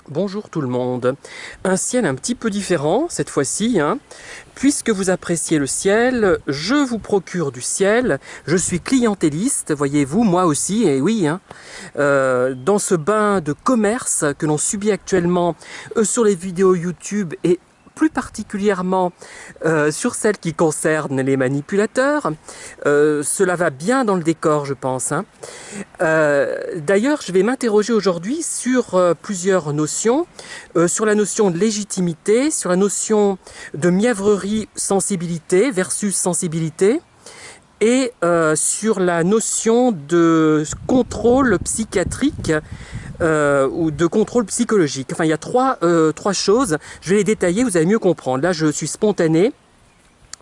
Bonjour tout le monde. Un ciel un petit peu différent cette fois-ci, hein. Puisque vous appréciez le ciel, je vous procure du ciel. Je suis clientéliste, voyez-vous, moi aussi, et oui, hein. Dans ce bain de commerce que l'on subit actuellement sur les vidéos YouTube et plus particulièrement sur celles qui concernent les manipulateurs. Cela va bien dans le décor, je pense, hein. D'ailleurs, je vais m'interroger aujourd'hui sur plusieurs notions, sur la notion de légitimité, sur la notion de mièvrerie, sensibilité versus sensibilité, et sur la notion de contrôle psychiatrique ou de contrôle psychologique. Enfin, il y a trois choses. Je vais les détailler, vous allez mieux comprendre. Là, je suis spontané.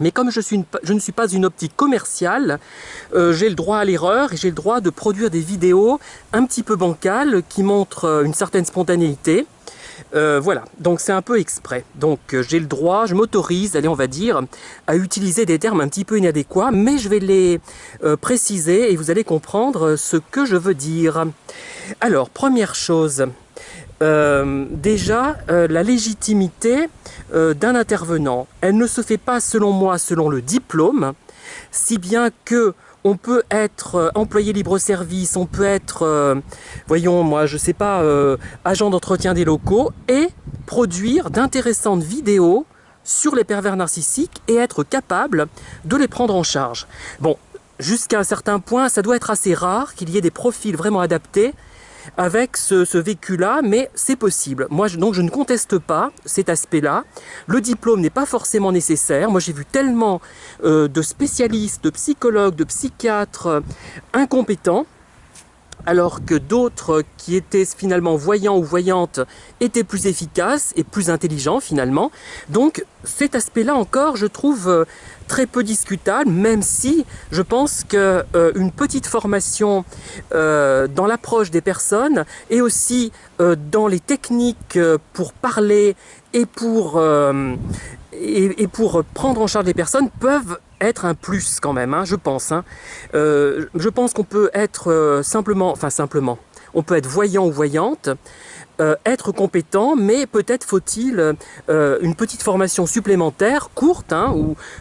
Mais comme je ne suis pas une optique commerciale, j'ai le droit à l'erreur et j'ai le droit de produire des vidéos un petit peu bancales qui montrent une certaine spontanéité. Voilà, donc c'est un peu exprès. Donc j'ai le droit, je m'autorise, allez on va dire, à utiliser des termes un petit peu inadéquats, mais je vais les préciser et vous allez comprendre ce que je veux dire. Alors, première chose, déjà, la légitimité d'un intervenant, elle ne se fait pas selon moi, selon le diplôme, si bien que on peut être employé libre-service, on peut être, voyons, moi, je sais pas, agent d'entretien des locaux et produire d'intéressantes vidéos sur les pervers narcissiques et être capable de les prendre en charge. Bon, jusqu'à un certain point, ça doit être assez rare qu'il y ait des profils vraiment adaptés avec ce vécu-là, mais c'est possible. Moi, donc, je ne conteste pas cet aspect-là. Le diplôme n'est pas forcément nécessaire. Moi, j'ai vu tellement de spécialistes, de psychologues, de psychiatres incompétents, alors que d'autres qui étaient finalement voyants ou voyantes étaient plus efficaces et plus intelligents finalement. Donc cet aspect-là encore, je trouve très peu discutable, même si je pense qu'une petite formation dans l'approche des personnes et aussi dans les techniques pour parler et pour prendre en charge les personnes peuvent être un plus quand même, hein, je pense. Hein. Je pense qu'on peut être simplement, on peut être voyant ou voyante, être compétent, mais peut-être faut-il une petite formation supplémentaire, courte, hein,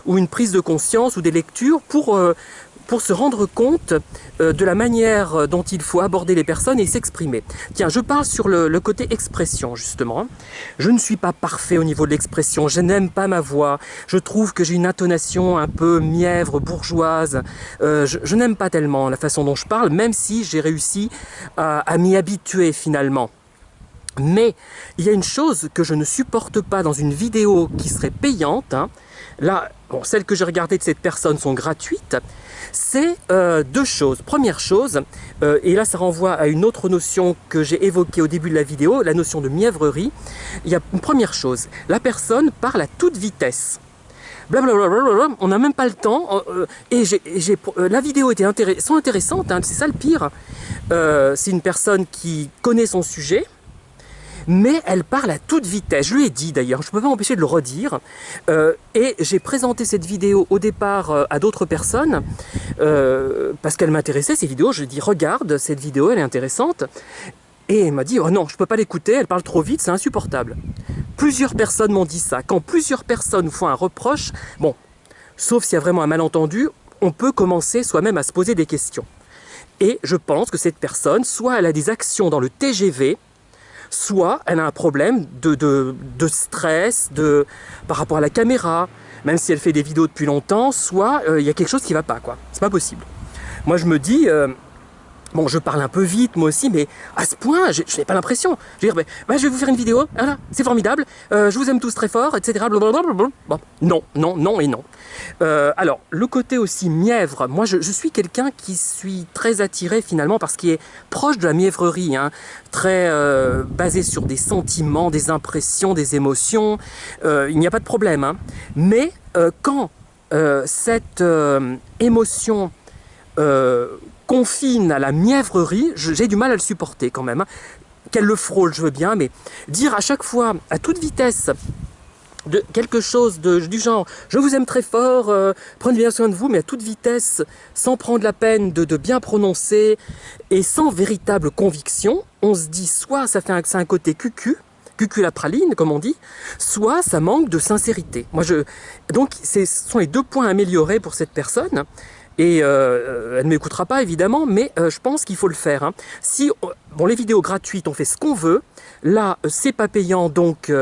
ou une prise de conscience ou des lectures pour se rendre compte de la manière dont il faut aborder les personnes et s'exprimer. Tiens, je parle sur le côté expression, justement. Je ne suis pas parfait au niveau de l'expression, je n'aime pas ma voix, je trouve que j'ai une intonation un peu mièvre, bourgeoise, je n'aime pas tellement la façon dont je parle, même si j'ai réussi à m'y habituer finalement. Mais il y a une chose que je ne supporte pas dans une vidéo qui serait payante, hein. Là, bon, celles que j'ai regardées de cette personne sont gratuites, c'est deux choses. Première chose, et là ça renvoie à une autre notion que j'ai évoquée au début de la vidéo, la notion de mièvrerie. Il y a une première chose, la personne parle à toute vitesse. Blablabla, on n'a même pas le temps, la vidéo était intéressante, hein, c'est ça le pire. C'est une personne qui connaît son sujet, mais elle parle à toute vitesse. Je lui ai dit d'ailleurs, je ne peux pas m'empêcher de le redire, et j'ai présenté cette vidéo au départ à d'autres personnes, parce qu'elle m'intéressait ces vidéos. Je lui ai dit, regarde cette vidéo, elle est intéressante, et elle m'a dit, oh non, je ne peux pas l'écouter, elle parle trop vite, c'est insupportable. Plusieurs personnes m'ont dit ça. Quand plusieurs personnes font un reproche, bon, sauf s'il y a vraiment un malentendu, on peut commencer soi-même à se poser des questions. Et je pense que cette personne, soit elle a des actions dans le TGV, soit elle a un problème de stress par rapport à la caméra, même si elle fait des vidéos depuis longtemps, soit il y a quelque chose qui ne va pas, quoi. C'est pas possible. Moi je me dis, bon je parle un peu vite moi aussi, mais à ce point, je n'ai pas l'impression. Je vais dire, je vais vous faire une vidéo, voilà, c'est formidable, je vous aime tous très fort, etc. Blablabla. Bon, non, non, non et non. Alors, le côté aussi mièvre, moi je suis quelqu'un qui suis très attiré finalement par ce qui est proche de la mièvrerie, hein, très basé sur des sentiments, des impressions, des émotions, il n'y a pas de problème, hein. Mais quand cette émotion confine à la mièvrerie, j'ai du mal à le supporter quand même, hein. Qu'elle le frôle, je veux bien, mais dire à chaque fois, à toute vitesse, de quelque chose du genre je vous aime très fort, prenez bien soin de vous, mais à toute vitesse, sans prendre la peine de bien prononcer et sans véritable conviction, on se dit soit c'est un côté cucu, cuculapraline, comme on dit, soit ça manque de sincérité. Donc, ce sont les 2 points améliorés pour cette personne. Et elle ne m'écoutera pas évidemment, mais je pense qu'il faut le faire. Hein. Si, bon, les vidéos gratuites, on fait ce qu'on veut. Là, c'est pas payant, donc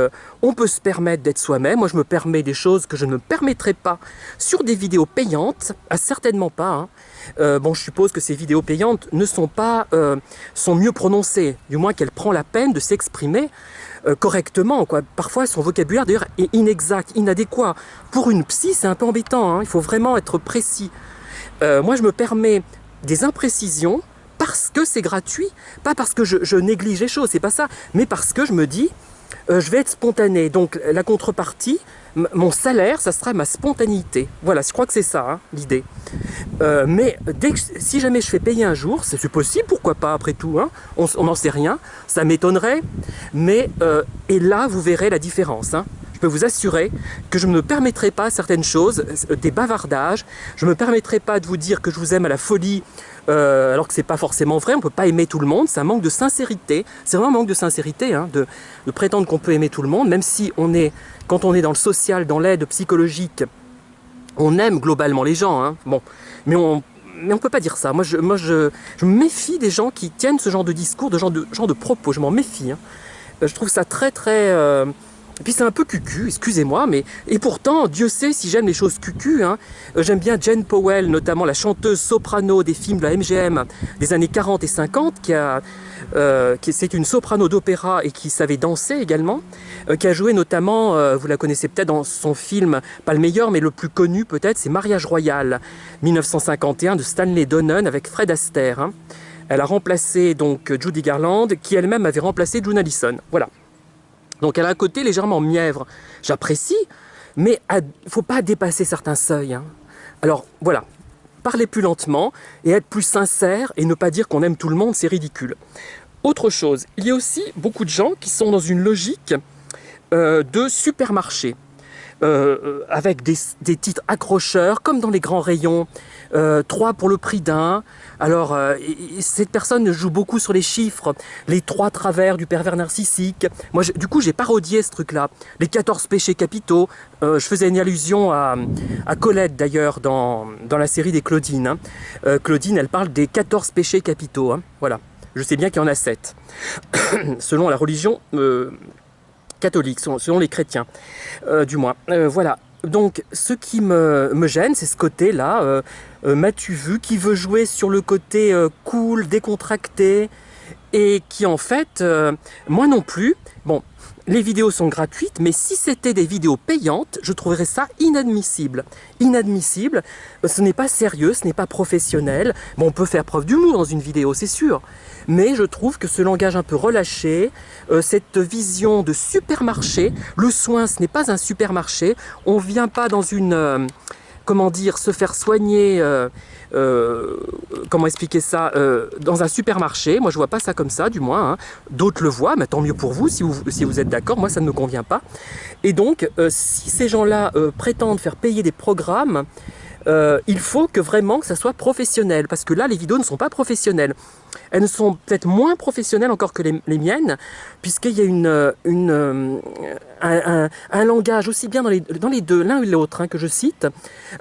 on peut se permettre d'être soi-même. Moi, je me permets des choses que je ne me permettrais pas sur des vidéos payantes. Ah, certainement pas. Hein. Bon, je suppose que ces vidéos payantes ne sont pas, sont mieux prononcées, du moins qu'elle prend la peine de s'exprimer correctement, quoi. Parfois, son vocabulaire d'ailleurs est inexact, inadéquat. Pour une psy, c'est un peu embêtant. Hein. Il faut vraiment être précis. Moi, je me permets des imprécisions parce que c'est gratuit, pas parce que je néglige les choses, c'est pas ça, mais parce que je me dis, je vais être spontané. Donc, la contrepartie, mon salaire, ça sera ma spontanéité. Voilà, je crois que c'est ça, hein, l'idée. Mais si jamais je fais payer un jour, c'est possible, pourquoi pas, après tout, hein, on n'en sait rien, ça m'étonnerait, mais et là, vous verrez la différence, hein. Je peux vous assurer que je ne me permettrai pas certaines choses, des bavardages. Je ne me permettrai pas de vous dire que je vous aime à la folie, alors que ce n'est pas forcément vrai. On ne peut pas aimer tout le monde, c'est un manque de sincérité. C'est vraiment un manque de sincérité, hein, de prétendre qu'on peut aimer tout le monde, même si quand on est dans le social, dans l'aide psychologique, on aime globalement les gens. Hein. Bon, mais on ne peut pas dire ça. Moi, je me méfie des gens qui tiennent ce genre de discours, de genre de propos. Je m'en méfie. Hein. Je trouve ça très, très... Et puis c'est un peu cucu, excusez-moi, mais... Et pourtant, Dieu sait si j'aime les choses cucu. Hein. J'aime bien Jane Powell, notamment la chanteuse soprano des films de la MGM des années 40 et 50, c'est une soprano d'opéra et qui savait danser également, qui a joué notamment, vous la connaissez peut-être dans son film, pas le meilleur, mais le plus connu peut-être, c'est Mariage Royal, 1951, de Stanley Donen avec Fred Astaire. Hein. Elle a remplacé donc Judy Garland, qui elle-même avait remplacé June Allison. Voilà. Donc elle a un côté légèrement mièvre, j'apprécie, mais il ne faut pas dépasser certains seuils. Hein. Alors voilà, parler plus lentement et être plus sincère et ne pas dire qu'on aime tout le monde, c'est ridicule. Autre chose, il y a aussi beaucoup de gens qui sont dans une logique de supermarché. Avec des titres accrocheurs, comme dans les grands rayons, 3 pour le prix d'un. Alors, cette personne joue beaucoup sur les chiffres, les 3 travers du pervers narcissique. Moi, du coup, j'ai parodié ce truc-là. Les 14 péchés capitaux. Je faisais une allusion à Colette, d'ailleurs, dans la série des Claudine. Hein. Claudine, elle parle des 14 péchés capitaux. Hein. Voilà. Je sais bien qu'il y en a 7. Selon la religion... catholiques, selon les chrétiens, du moins. Voilà. Donc, ce qui me gêne, c'est ce côté-là, m'as-tu vu, qui veut jouer sur le côté cool, décontracté, et qui en fait, moi non plus, bon, les vidéos sont gratuites, mais si c'était des vidéos payantes, je trouverais ça inadmissible. Inadmissible, ce n'est pas sérieux, ce n'est pas professionnel. Bon, on peut faire preuve d'humour dans une vidéo, c'est sûr. Mais je trouve que ce langage un peu relâché, cette vision de supermarché, le soin, ce n'est pas un supermarché. On ne vient pas dans une... comment dire, se faire soigner, comment expliquer ça, dans un supermarché. Moi, je vois pas ça comme ça, du moins. Hein. D'autres le voient, mais tant mieux pour vous, si vous êtes d'accord. Moi, ça ne me convient pas. Et donc, si ces gens-là prétendent faire payer des programmes, il faut que vraiment que ça soit professionnel. Parce que là, les vidéos ne sont pas professionnelles. Elles sont peut-être moins professionnelles encore que les miennes, puisqu'il y a un langage, aussi bien dans les deux, l'un ou l'autre, hein, que je cite,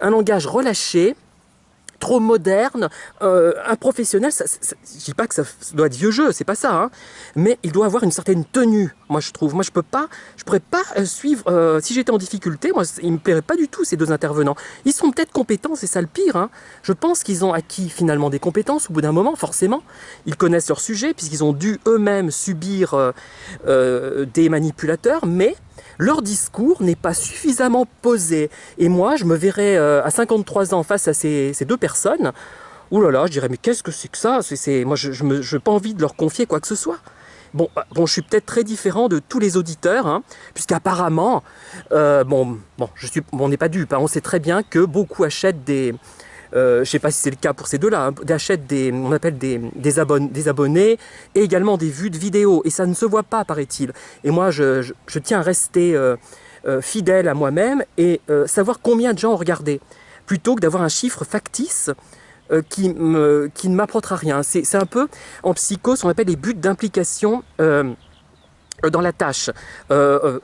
un langage relâché, trop moderne, un professionnel, je dis pas que ça doit être vieux jeu, c'est pas ça, hein, mais il doit avoir une certaine tenue, moi je trouve. Moi je pourrais pas suivre, si j'étais en difficulté, moi il me plairait pas du tout ces 2 intervenants. Ils sont peut-être compétents, c'est ça le pire, hein. Je pense qu'ils ont acquis finalement des compétences au bout d'un moment, forcément. Ils connaissent leur sujet, puisqu'ils ont dû eux-mêmes subir des manipulateurs, mais leur discours n'est pas suffisamment posé. Et moi, je me verrais à 53 ans face à ces 2 personnes. Ouh là là, je dirais, mais qu'est-ce que c'est que ça? Moi, je n'ai pas envie de leur confier quoi que ce soit. Bon, je suis peut-être très différent de tous les auditeurs, hein, puisqu'apparemment, on n'est pas dupe, hein, on sait très bien que beaucoup achètent des... je ne sais pas si c'est le cas pour ces 2-là, hein, achètent on appelle des abonnés et également des vues de vidéos. Et ça ne se voit pas, paraît-il. Et moi, je tiens à rester fidèle à moi-même et savoir combien de gens ont regardé, plutôt que d'avoir un chiffre factice qui ne m'apportera rien. C'est un peu, en psycho, ce qu'on appelle les buts d'implication dans la tâche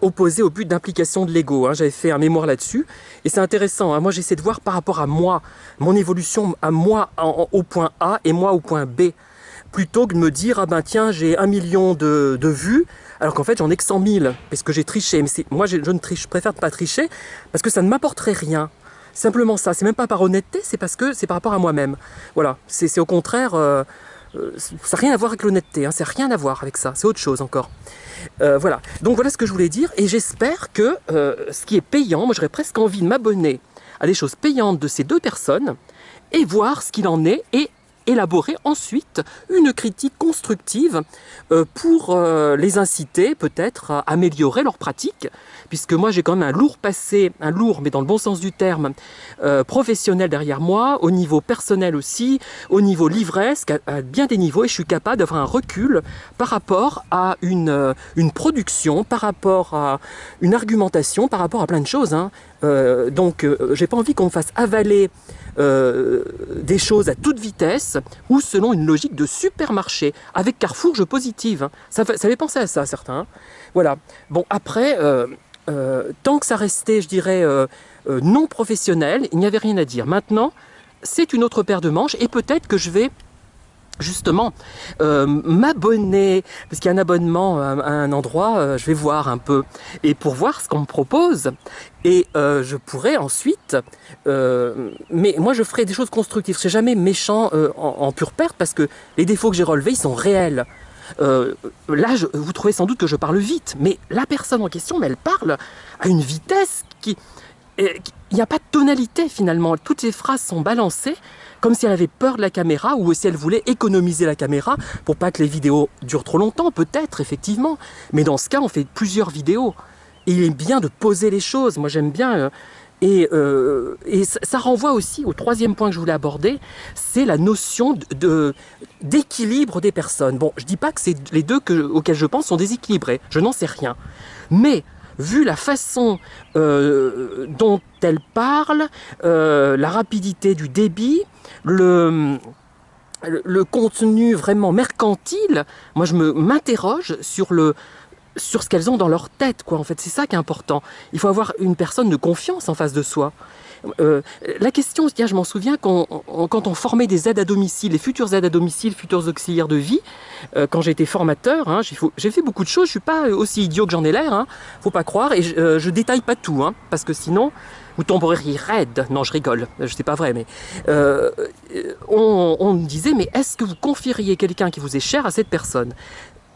opposée au but d'implication de l'ego. Hein. J'avais fait un mémoire là-dessus et c'est intéressant. Hein. Moi, j'essaie de voir par rapport à moi, mon évolution à moi au point A et moi au point B, plutôt que de me dire ah ben tiens j'ai 1 million de vues alors qu'en fait j'en ai que 100 000 parce que j'ai triché. Mais moi je ne triche, je préfère ne pas tricher parce que ça ne m'apporterait rien. Simplement ça. C'est même pas par honnêteté, c'est parce que c'est par rapport à moi-même. Voilà. C'est au contraire. Ça n'a rien à voir avec l'honnêteté, hein, c'est rien à voir avec ça, c'est autre chose encore. Voilà, donc voilà ce que je voulais dire, et j'espère que ce qui est payant, moi j'aurais presque envie de m'abonner à des choses payantes de ces deux personnes, et voir ce qu'il en est, et élaborer ensuite une critique constructive pour les inciter peut-être à améliorer leur pratique, puisque moi j'ai quand même un lourd passé, un lourd mais dans le bon sens du terme, professionnel derrière moi, au niveau personnel aussi, au niveau livresque, à bien des niveaux, et je suis capable d'avoir un recul par rapport à une production, par rapport à une argumentation, par rapport à plein de choses. Hein. Donc j'ai pas envie qu'on me fasse avaler des choses à toute vitesse ou selon une logique de supermarché avec Carrefour positive. Ça fait penser à ça certains. Voilà. Bon après, tant que ça restait, je dirais, non professionnel, il n'y avait rien à dire. Maintenant, c'est une autre paire de manches et peut-être que je vais justement m'abonner, parce qu'il y a un abonnement à un endroit, je vais voir un peu, et pour voir ce qu'on me propose, et je pourrais ensuite, mais moi je ferai des choses constructives, je ne serai jamais méchant en pure perte, parce que les défauts que j'ai relevés, ils sont réels. Là, vous trouvez sans doute que je parle vite, mais la personne en question, mais elle parle à une vitesse qui... Il n'y a pas de tonalité finalement, toutes les phrases sont balancées, comme si elle avait peur de la caméra ou si elle voulait économiser la caméra pour pas que les vidéos durent trop longtemps, peut-être, effectivement. Mais dans ce cas, on fait plusieurs vidéos. Et il est bien de poser les choses, moi j'aime bien. Et ça renvoie aussi au troisième point que je voulais aborder, c'est la notion d'équilibre des personnes. Bon, je dis pas que c'est les deux auxquels je pense sont déséquilibrés, je n'en sais rien. Mais vu la façon dont elle parle, la rapidité du débit, le contenu vraiment mercantile, moi je m'interroge sur ce qu'elles ont dans leur tête, quoi. En fait, c'est ça qui est important. Il faut avoir une personne de confiance en face de soi. La question, je m'en souviens, quand on formait des aides à domicile, les futures aides à domicile, futurs auxiliaires de vie, quand j'ai été formateur, hein, j'ai fait beaucoup de choses, je suis pas aussi idiot que j'en ai l'air, hein, faut pas croire, et je détaille pas tout, hein, parce que sinon, vous tomberiez raide. Non, je rigole, c'est pas vrai, mais on me disait, mais est-ce que vous confieriez quelqu'un qui vous est cher à cette personne ?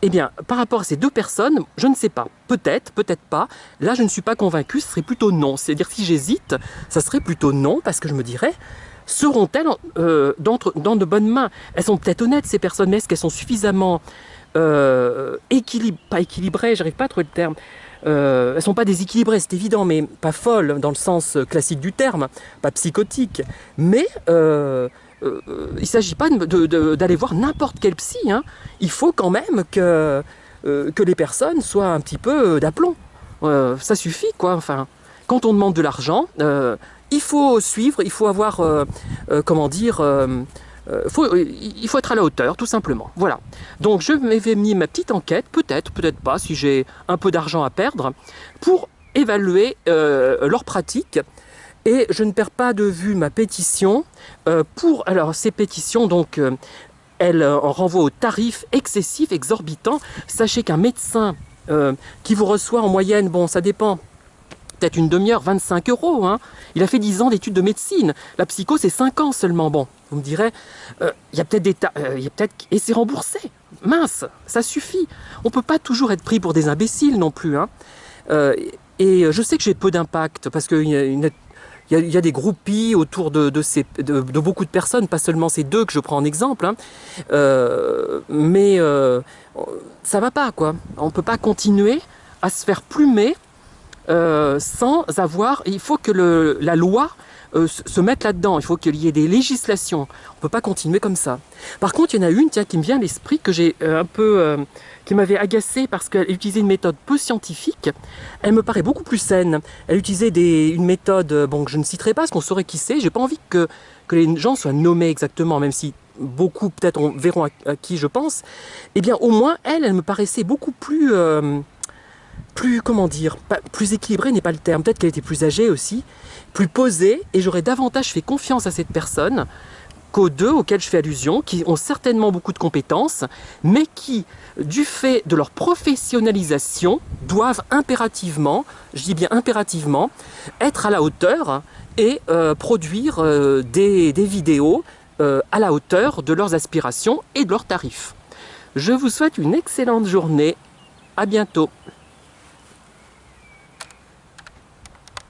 Eh bien, par rapport à ces deux personnes, je ne sais pas. Peut-être, peut-être pas. Là, je ne suis pas convaincu, ce serait plutôt non. C'est-à-dire, si j'hésite, ça serait plutôt non, parce que je me dirais, seront-elles dans de bonnes mains? Elles sont peut-être honnêtes, ces personnes, mais est-ce qu'elles sont suffisamment pas équilibrées, j'arrive pas à trouver le terme. Elles sont pas déséquilibrées, c'est évident, mais pas folles, dans le sens classique du terme, pas psychotiques. Mais... il ne s'agit pas d'aller voir n'importe quel psy, hein. Il faut quand même que les personnes soient un petit peu d'aplomb. Ça suffit, quoi. Enfin, quand on demande de l'argent, il faut suivre, il faut avoir, comment dire, il faut être à la hauteur, tout simplement. Voilà. Donc je m'avais mis ma petite enquête, peut-être, peut-être pas, si j'ai un peu d'argent à perdre, pour évaluer leur pratique. Et je ne perds pas de vue ma pétition alors ces pétitions, donc, elles en renvoient aux tarifs excessifs, exorbitants. Sachez qu'un médecin qui vous reçoit en moyenne, bon, ça dépend, peut-être une demi-heure, 25 €. Hein. Il a fait 10 ans d'études de médecine. La psycho, c'est 5 ans seulement. Bon, vous me direz, il y a peut-être et c'est remboursé. Mince, ça suffit. On ne peut pas toujours être pris pour des imbéciles non plus. Hein. Et je sais que j'ai peu d'impact parce qu'il y a des groupies autour de beaucoup de personnes, pas seulement ces deux que je prends en exemple, hein. Mais ça va pas, quoi. On peut pas continuer à se faire plumer sans avoir... Il faut que la loi se mette là-dedans, il faut qu'il y ait des législations. On peut pas continuer comme ça. Par contre, il y en a une, tiens, qui me vient à l'esprit, que j'ai un peu... qui m'avait agacée parce qu'elle utilisait une méthode peu scientifique. Elle me paraît beaucoup plus saine. Elle utilisait une méthode, bon, que je ne citerai pas parce qu'on saurait qui c'est. J'ai pas envie que les gens soient nommés exactement, même si beaucoup peut-être verront à qui je pense, eh bien au moins elle me paraissait beaucoup plus, comment dire, plus équilibrée n'est pas le terme, peut-être qu'elle était plus âgée aussi, plus posée, et j'aurais davantage fait confiance à cette personne qu'aux deux auxquels je fais allusion, qui ont certainement beaucoup de compétences, mais qui, du fait de leur professionnalisation, doivent impérativement, je dis bien impérativement, être à la hauteur et produire des vidéos à la hauteur de leurs aspirations et de leurs tarifs. Je vous souhaite une excellente journée. À bientôt.